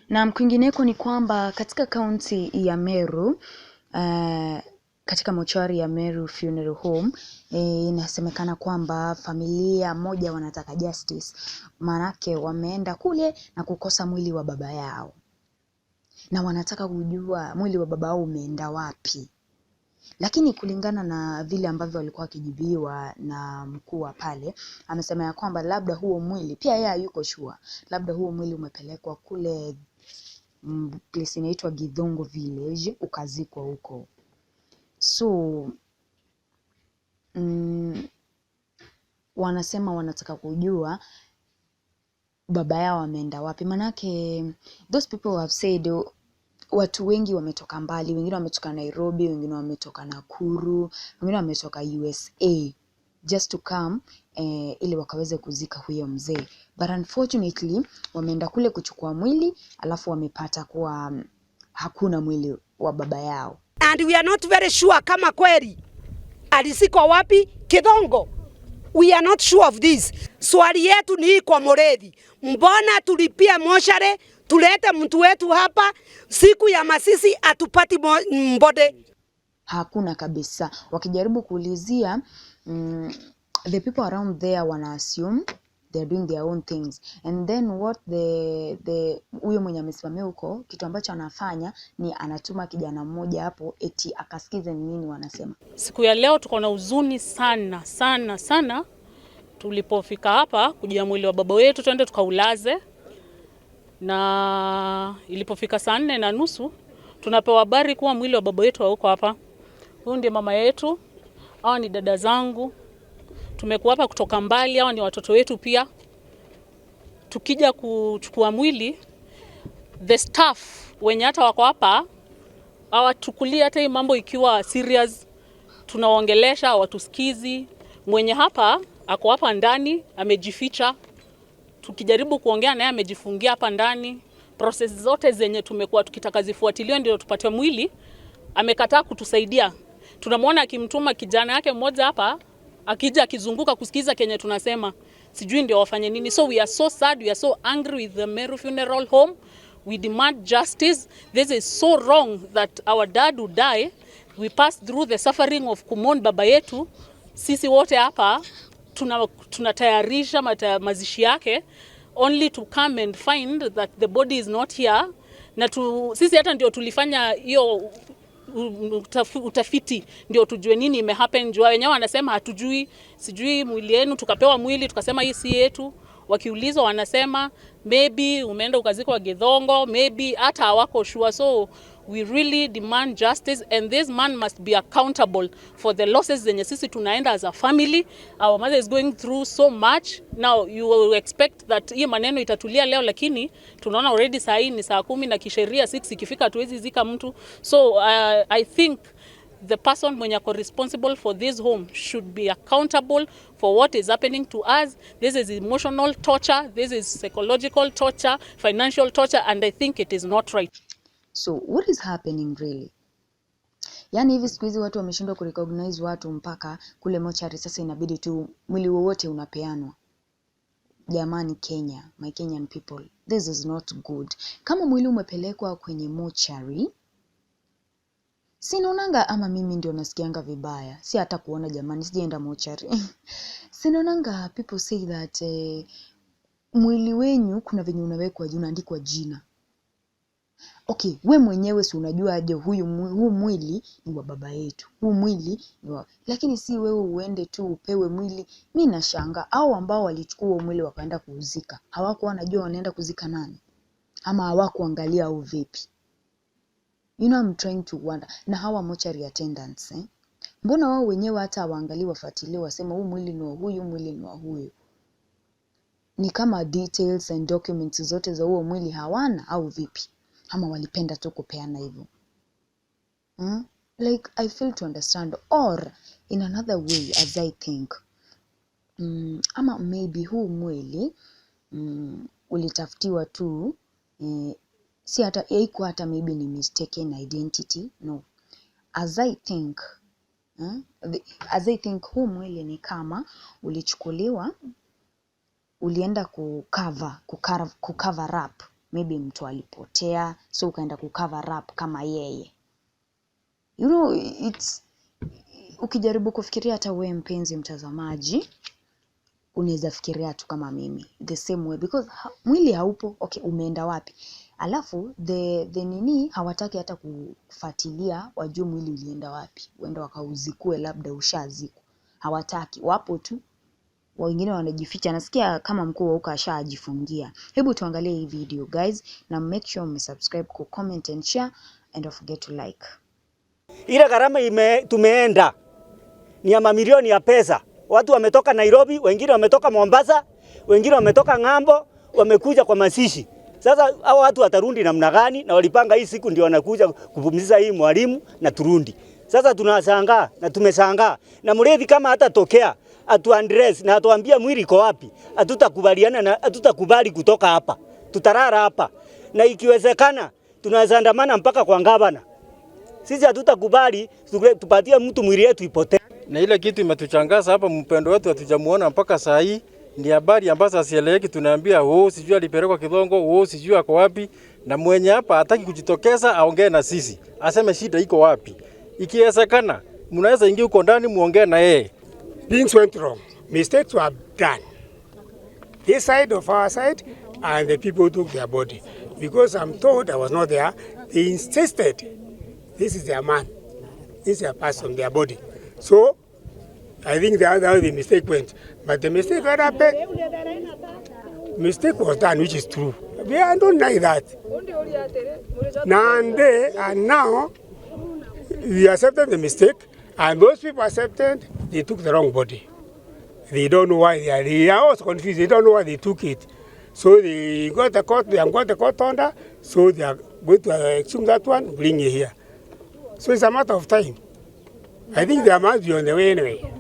Na kwingineko ni kwamba katika kaunti ya Meru, katika mochari ya Meru Funeral Home, inasemekana kwamba familia moja wanataka justice, manake wameenda kule na kukosa mwili wa baba yao. Na wanataka kujua mwili wa baba yao umeenda wapi. Lakini kulingana na vile ambavyo walikuwa wakijibiwa na mkuu wa pale, amesema ya kwamba labda huo mwili, pia yeye hayuko sure, labda huo mwili umepelekwa kule place inaitwa Githongo village ukazikwa huko. So wanasema wanataka kujua baba yao ameenda wapi, manake those people have said watu wengi wametoka mbali, wengine wametoka Nairobi, wengine wametoka Nakuru, wengine wametoka USA just to come ili wakaweze kuzika huyo mzee. But unfortunately wameenda kule kuchukua mwili, alafu wamepata kuwa hakuna mwili wa baba yao. And we are not very sure kama kweli alizikwa wapi Githongo. We are not sure of this. Swali yetu ni kwa Muredi. Mbona tulipia moshare, tulete mtu wetu hapa, siku ya masisi atupati mbode? Hakuna kabisa. Wakijaribu kuulizia, the people around there wana assume they're doing their own things. And then what huyo mwenye amesimamia huko, kitu ambacho anafanya ni anatuma kijana mmoja hapo eti akasikize nini wanasema. Siku ya leo tuko na huzuni sana sana sana. Tulipofika hapa kujia mwili wa baba wetu twende tukaulaze, na ilipofika saa 4:30 tunapewa habari kuwa mwili wa baba wetu hauko hapa. Huyu ndiye mama yetu, hao ni dada zangu, tumekuwa hapa kutoka mbali, hao ni watoto wetu pia. Tukija kuchukua mwili, the staff wenye hata wako hapa hawatukulia hata hii mambo ikiwa serious. Tunaongelesha hawatusikizi. Mwenye hapa ako hapa ndani amejificha, tukijaribu kuongea naye amejifungia hapa ndani. Process zote zenye tumekuwa tukitaka zifuatiliwe ndio tupate mwili, amekataa kutusaidia. Tunamwona akimtuma kijana yake mmoja hapa akija akizunguka kusikiza kenye tunasema, sijui ndio wafanye nini. So we are so sad, we are so angry with the Meru Funeral Home. We demand justice. This is so wrong that our dad would die. We passed through the suffering of kumon baba yetu. Sisi wote hapa tunatayarisha mazishi yake only to come and find that the body is not here. Na sisi hata ndio tulifanya hiyo utafiti ndio tujue nini imehappen. Jua wenyewe wanasema hatujui, sijui mwili yenu, tukapewa mwili tukasema hii si yetu. Wakiulizwa wanasema maybe umeenda ukazikwa Githongo, maybe hata hawako sure. So we really demand justice, and this man must be accountable for the losses zenye sisi tunaenda as a family. Our mother is going through so much. Now you will expect that hii maneno itatulia leo, lakini tunaona already saa hii ni saa 10 na kisheria 6 ikifika tuwezi zika mtu. So I think the person mwenye ako responsible for this home should be accountable for what is happening to us. This is emotional torture, this is psychological torture, financial torture, and I think it is not right. So what is happening really? Yani hivi siku hizi watu wameshindwa kurecognize watu mpaka kule mochari, sasa inabidi tu mwili wowote unapeanwa. Jamani Kenya, my Kenyan people, this is not good. Kama mwili umepelekwa kwenye mochari, sinaonanga, ama mimi ndio nasikianga vibaya, si hata kuona jamani, sijaenda mochari. Sinaonanga people say that mwili wenyu kuna venye unawekwa juu, unaandikwa jina. Okay, we mwenyewe si unajua aje huu mwili ni wa baba yetu, huu mwili ni wa, lakini si wewe uende tu upewe mwili. Mimi nashanga au ambao walichukua mwili wakaenda kuuzika, hawakuwa wanajua wanaenda kuzika nani, ama hawakuangalia au vipi? You know, I'm trying to wonder. Na hawa mortuary attendants, mbona wao wenyewe hata waangalie, wafuatilie, wasema huu mwili ni wa huyu, mwili ni wa huyu? Ni kama details and documents zote za huo mwili hawana au vipi? Ama walipenda tu kupeana hivyo? Like I fail to understand. Or in another way, as I think, ama maybe huu mwili ulitafutiwa tu, si hata haikuwa hata maybe ni mistaken identity. No, as I think huu mwili ni kama ulichukuliwa, ulienda kucover up maybe mtu alipotea, so ukaenda kucover up kama yeye. You know, it's ukijaribu kufikiria hata wewe mpenzi mtazamaji, unaweza fikiria tu kama mimi the same way, because mwili haupo. Okay, umeenda wapi? Alafu the nini hawataki hata kufuatilia wajue mwili ulienda wapi, uende wakauzikue, labda ushazikwa. Hawataki, wapo tu, wengine wanajificha. Nasikia kama mkuu wa huko ashajifungia. Hebu tuangalie hii video guys, na make sure msubscribe, ku comment and share, and don't forget to like. Ile gharama tumeenda ni ya mamilioni ya pesa. Watu wametoka Nairobi, wengine wametoka Mombasa, wengine wametoka ng'ambo, wamekuja kwa mazishi. Sasa hao watu watarundi namna gani? Na walipanga hii siku ndio wanakuja kupumzisha hii mwalimu na turundi. Sasa tunashangaa na tumeshangaa. Na mlevi kama hatatokea, atu address na atuambia mwili iko wapi, hatutakubaliana na hatutakubali kutoka hapa. Tutarara hapa. Na ikiwezekana tunaweza andamana mpaka kwa gavana. Sisi hatutakubali tupatie mtu mwili yetu ipotee. Na ile kitu imetuchangaza hapa, mpendo wetu hatujamuona mpaka saa hii. Ni habari ambazo asieleweki, tunaambia sijui alipelekwa Kidongo, sijui ako wapi, na mwenye hapa hataki kujitokeza aongee na sisi. Aseme shida iko wapi. Ikiwezekana mnaweza ingia huko ndani muongee na yeye. Things went wrong. Mistakes were done. This side of our side, and the people took their body. Because I'm told I was not there, they insisted this is their man, this is their person, their body. So I think that's how the mistake went. But the mistake that happened, mistake was done, which is true. I don't like that. Now we accepted the mistake, and those people accepted, they took the wrong body. They don't know why they are also confused. They don't know why they took it. So they got the court order, so they are going to exhume that one, bring it here. So it's a matter of time. I think they must be on the way anyway.